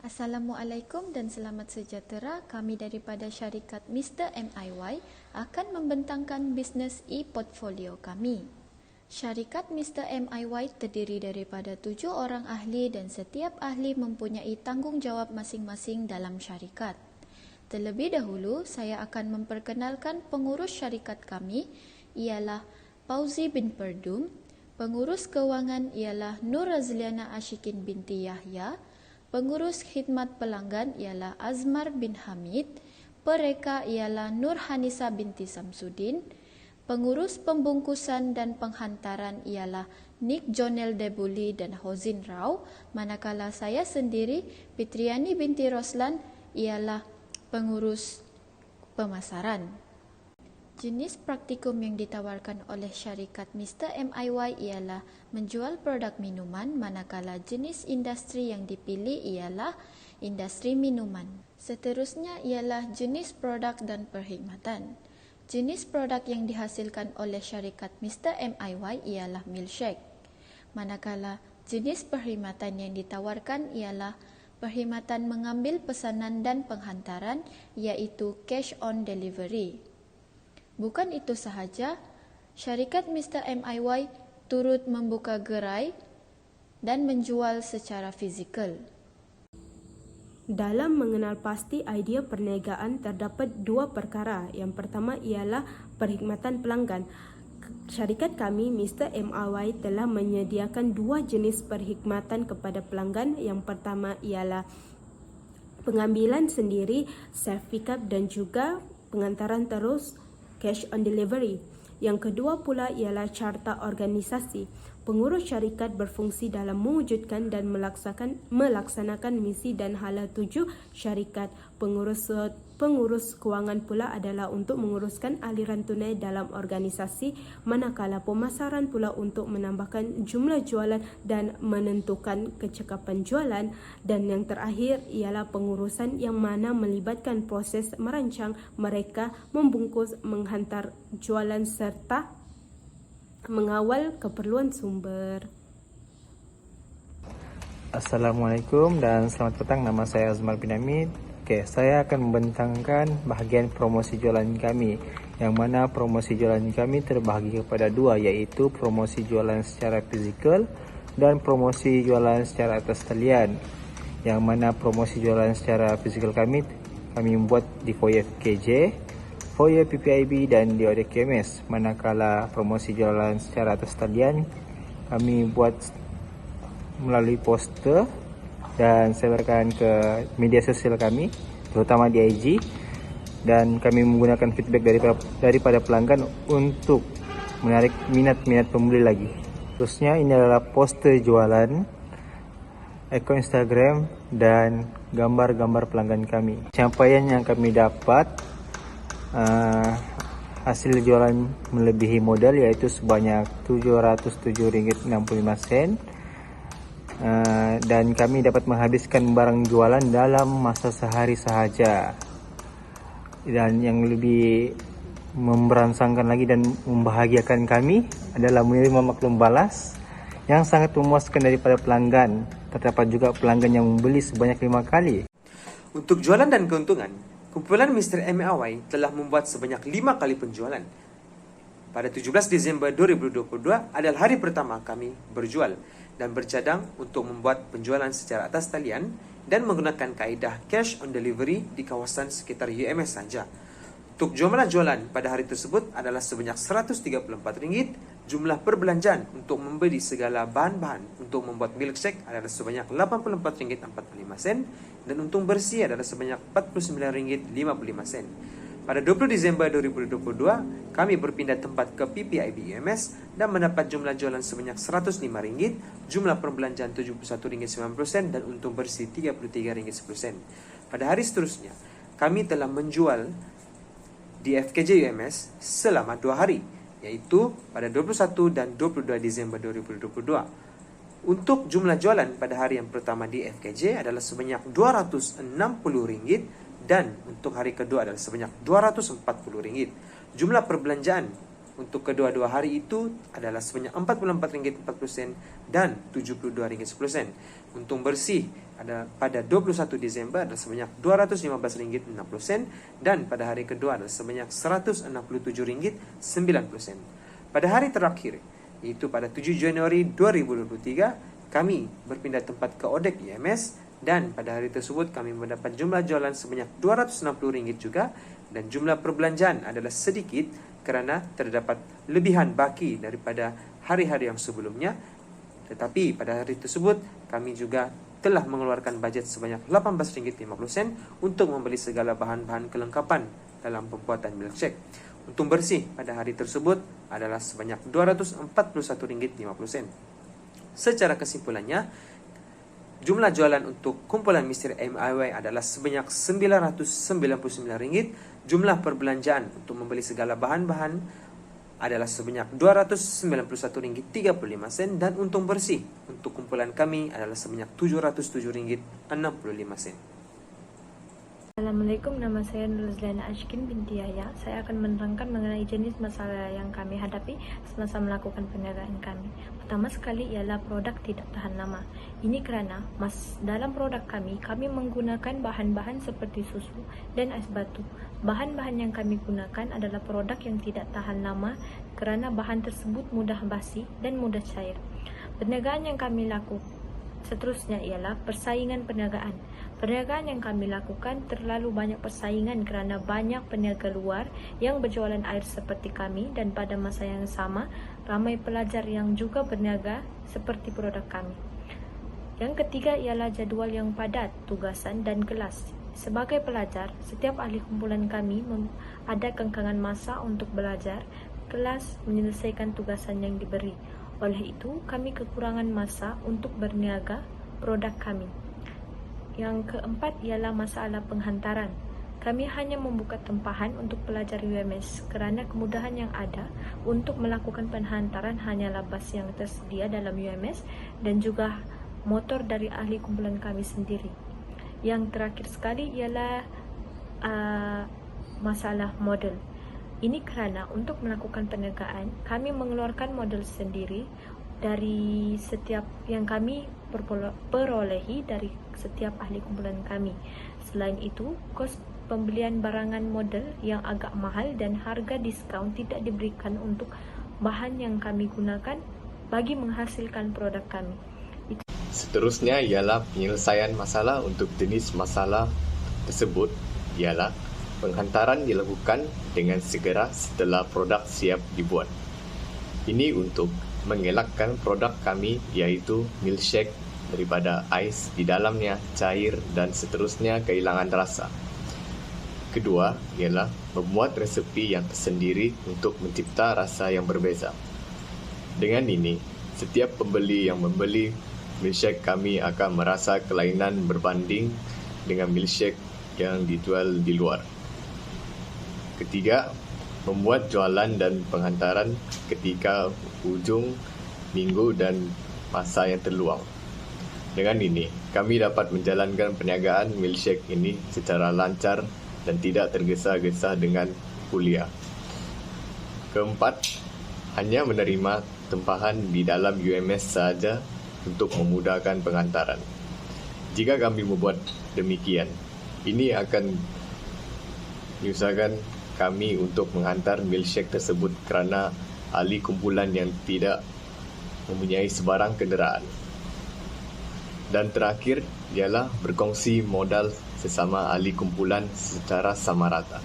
Assalamualaikum dan selamat sejahtera. Kami daripada syarikat Mr. MIY akan membentangkan bisnes e-portfolio kami. Syarikat Mr. MIY terdiri daripada 7 orang ahli dan setiap ahli mempunyai tanggungjawab masing-masing dalam syarikat. Terlebih dahulu, saya akan memperkenalkan pengurus syarikat kami ialah Pauzi bin Perdum, pengurus kewangan ialah Nur Razliana Ashikin binti Yahya, pengurus khidmat pelanggan ialah Azmar bin Hamid, pereka ialah Nur Hanisa binti Samsudin, pengurus pembungkusan dan penghantaran ialah Nick Jonel Debuli dan Hozin Rao, manakala saya sendiri, Fitriani binti Roslan, ialah pengurus pemasaran. Jenis praktikum yang ditawarkan oleh syarikat Mr. MIY ialah menjual produk minuman, manakala jenis industri yang dipilih ialah industri minuman. Seterusnya ialah jenis produk dan perkhidmatan. Jenis produk yang dihasilkan oleh syarikat Mr. MIY ialah milkshake, manakala jenis perkhidmatan yang ditawarkan ialah perkhidmatan mengambil pesanan dan penghantaran, iaitu cash on delivery. Bukan itu sahaja, syarikat Mr. MIY turut membuka gerai dan menjual secara fizikal. Dalam mengenal pasti idea perniagaan terdapat dua perkara. Yang pertama ialah perkhidmatan pelanggan. Syarikat kami Mr. MIY telah menyediakan dua jenis perkhidmatan kepada pelanggan. Yang pertama ialah pengambilan sendiri, self pick up dan juga pengantaran terus cash on delivery. Yang kedua pula ialah carta organisasi. Pengurus syarikat berfungsi dalam mewujudkan dan melaksanakan misi dan hala tuju syarikat. Pengurus kewangan pula adalah untuk menguruskan aliran tunai dalam organisasi, manakala pemasaran pula untuk menambahkan jumlah jualan dan menentukan kecekapan jualan. Dan yang terakhir ialah pengurusan yang mana melibatkan proses merancang, mereka membungkus, menghantar jualan serta mengawal keperluan sumber. Assalamualaikum dan selamat petang. Nama saya Azmar bin Hamid. Saya akan membentangkan bahagian promosi jualan kami, yang mana promosi jualan kami terbahagi kepada dua, iaitu promosi jualan secara fizikal dan promosi jualan secara atas talian. Yang mana promosi jualan secara fizikal kami membuat di foyer FKJ, foyer PPIB dan di OD KMS. Manakala promosi jualan secara atas talian kami buat melalui poster dan sebarkan ke media sosial kami, terutama di IG, dan kami menggunakan feedback daripada pelanggan untuk menarik minat pembeli lagi. Terusnya ini adalah poster jualan, akun Instagram dan gambar-gambar pelanggan kami. Capaian yang kami dapat, hasil jualan melebihi modal, yaitu sebanyak RM707.65, dan kami dapat menghabiskan barang jualan dalam masa sehari sahaja. Dan yang lebih memberangsangkan lagi dan membahagiakan kami adalah menerima maklum balas yang sangat memuaskan daripada pelanggan. Terdapat juga pelanggan yang membeli sebanyak 5 kali. Untuk jualan dan keuntungan, kumpulan Mr. MIY telah membuat sebanyak 5 kali penjualan. Pada 17 Disember 2022 adalah hari pertama kami berjual dan bercadang untuk membuat penjualan secara atas talian dan menggunakan kaedah cash on delivery di kawasan sekitar UMS saja. Untuk jumlah jualan pada hari tersebut adalah sebanyak RM134. Jumlah perbelanjaan untuk membeli segala bahan-bahan untuk membuat milkshake adalah sebanyak RM84.45 dan untung bersih adalah sebanyak RM49.55. Pada 20 Disember 2022, kami berpindah tempat ke PPIB UMS dan mendapat jumlah jualan sebanyak RM105, jumlah perbelanjaan RM71.90 dan untung bersih RM33.10. Pada hari seterusnya, kami telah menjual di FKJ UMS selama 2 hari, yaitu pada 21 dan 22 Disember 2022. Untuk jumlah jualan pada hari yang pertama di FKJ adalah sebanyak RM260 dan untuk hari kedua adalah sebanyak RM240. Jumlah perbelanjaan untuk kedua-dua hari itu adalah sebanyak RM44.40 dan RM72.10. Untung bersih ada pada 21 Disember adalah sebanyak RM215.60 dan pada hari kedua adalah sebanyak RM167.90. Pada hari terakhir, yaitu pada 7 Januari 2023, kami berpindah tempat ke Odek UMS dan pada hari tersebut kami mendapat jumlah jualan sebanyak RM260 juga dan jumlah perbelanjaan adalah sedikit kerana terdapat lebihan baki daripada hari-hari yang sebelumnya. Tetapi pada hari tersebut kami juga telah mengeluarkan bajet sebanyak RM18.50 untuk membeli segala bahan-bahan kelengkapan dalam pembuatan milkshake. Untung bersih pada hari tersebut adalah sebanyak RM241.50. Secara kesimpulannya, jumlah jualan untuk kumpulan Mr. MIY adalah sebanyak RM999. Jumlah perbelanjaan untuk membeli segala bahan-bahan adalah sebanyak RM291.35 dan untung bersih untuk kumpulan kami adalah sebanyak RM707.65. Assalamualaikum, nama saya Nuruzliana Ashkin binti Yahya. Saya akan menerangkan mengenai jenis masalah yang kami hadapi semasa melakukan perniagaan kami. Pertama sekali ialah produk tidak tahan lama. Ini kerana dalam produk kami menggunakan bahan-bahan seperti susu dan ais batu. Bahan-bahan yang kami gunakan adalah produk yang tidak tahan lama kerana bahan tersebut mudah basi dan mudah cair. Perniagaan yang kami lakukan seterusnya ialah persaingan perniagaan. Perniagaan yang kami lakukan terlalu banyak persaingan kerana banyak peniaga luar yang berjualan air seperti kami dan pada masa yang sama ramai pelajar yang juga berniaga seperti produk kami. Yang ketiga ialah jadual yang padat, tugasan dan kelas. Sebagai pelajar, setiap ahli kumpulan kami ada kengkangan masa untuk belajar, kelas, menyelesaikan tugasan yang diberi. Oleh itu, kami kekurangan masa untuk berniaga produk kami. Yang keempat ialah masalah penghantaran. Kami hanya membuka tempahan untuk pelajar UMS kerana kemudahan yang ada untuk melakukan penghantaran hanyalah bas yang tersedia dalam UMS dan juga motor dari ahli kumpulan kami sendiri. Yang terakhir sekali ialah masalah model. Ini kerana untuk melakukan perniagaan, kami mengeluarkan modal sendiri dari setiap yang kami perolehi dari setiap ahli kumpulan kami. Selain itu, kos pembelian barangan model yang agak mahal dan harga diskaun tidak diberikan untuk bahan yang kami gunakan bagi menghasilkan produk kami. Seterusnya ialah penyelesaian masalah untuk jenis masalah tersebut ialah penghantaran dilakukan dengan segera setelah produk siap dibuat. Ini untuk mengelakkan produk kami iaitu milkshake daripada ais di dalamnya cair dan seterusnya kehilangan rasa. Kedua ialah membuat resepi yang tersendiri untuk mencipta rasa yang berbeza. Dengan ini, setiap pembeli yang membeli milkshake kami akan merasa kelainan berbanding dengan milkshake yang dijual di luar. Ketiga, membuat jualan dan penghantaran ketika hujung minggu dan masa yang terluang. Dengan ini, kami dapat menjalankan perniagaan milkshake ini secara lancar dan tidak tergesa-gesa dengan kuliah. Keempat, hanya menerima tempahan di dalam UMS sahaja untuk memudahkan penghantaran. Jika kami membuat demikian, ini akan menyusahkan kami untuk menghantar milkshake tersebut kerana ahli kumpulan yang tidak mempunyai sebarang kenderaan. Dan terakhir ialah berkongsi modal sesama ahli kumpulan secara sama rata.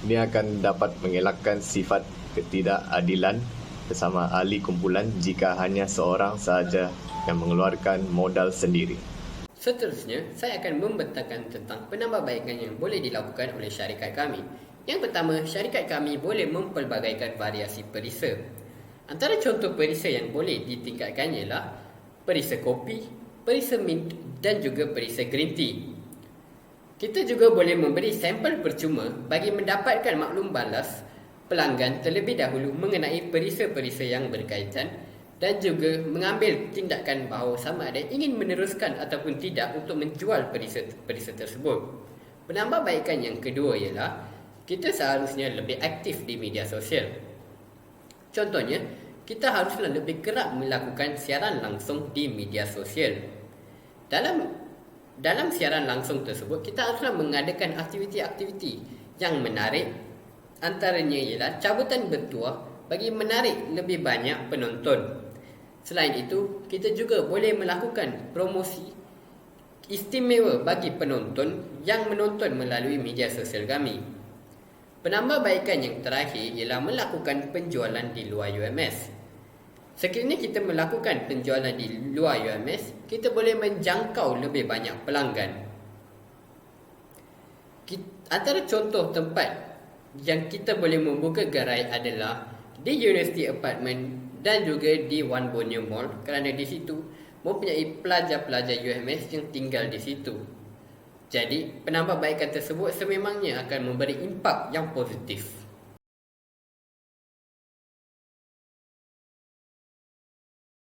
Ini akan dapat mengelakkan sifat ketidakadilan bersama ahli kumpulan jika hanya seorang sahaja yang mengeluarkan modal sendiri. Seterusnya, saya akan membentangkan tentang penambahbaikan yang boleh dilakukan oleh syarikat kami. Yang pertama, syarikat kami boleh mempelbagaikan variasi perisa. Antara contoh perisa yang boleh ditingkatkan ialah perisa kopi, perisa mint dan juga perisa green tea. Kita juga boleh memberi sampel percuma bagi mendapatkan maklum balas pelanggan terlebih dahulu mengenai perisa-perisa yang berkaitan dan juga mengambil tindakan bahawa sama ada ingin meneruskan ataupun tidak untuk menjual perisa tersebut. Penambahbaikan yang kedua ialah kita seharusnya lebih aktif di media sosial. Contohnya, kita haruslah lebih kerap melakukan siaran langsung di media sosial. Dalam Dalam siaran langsung tersebut, kita akan mengadakan aktiviti-aktiviti yang menarik. Antaranya ialah cabutan bertuah bagi menarik lebih banyak penonton. Selain itu, kita juga boleh melakukan promosi istimewa bagi penonton yang menonton melalui media sosial kami. Penambahbaikan yang terakhir ialah melakukan penjualan di luar UMS. Sekiranya kita melakukan penjualan di luar UMS, kita boleh menjangkau lebih banyak pelanggan. Antara contoh tempat yang kita boleh membuka gerai adalah di University Apartment dan juga di One Borneo Mall, kerana di situ mempunyai pelajar-pelajar UMS yang tinggal di situ. Jadi, penambahbaikan tersebut sememangnya akan memberi impak yang positif.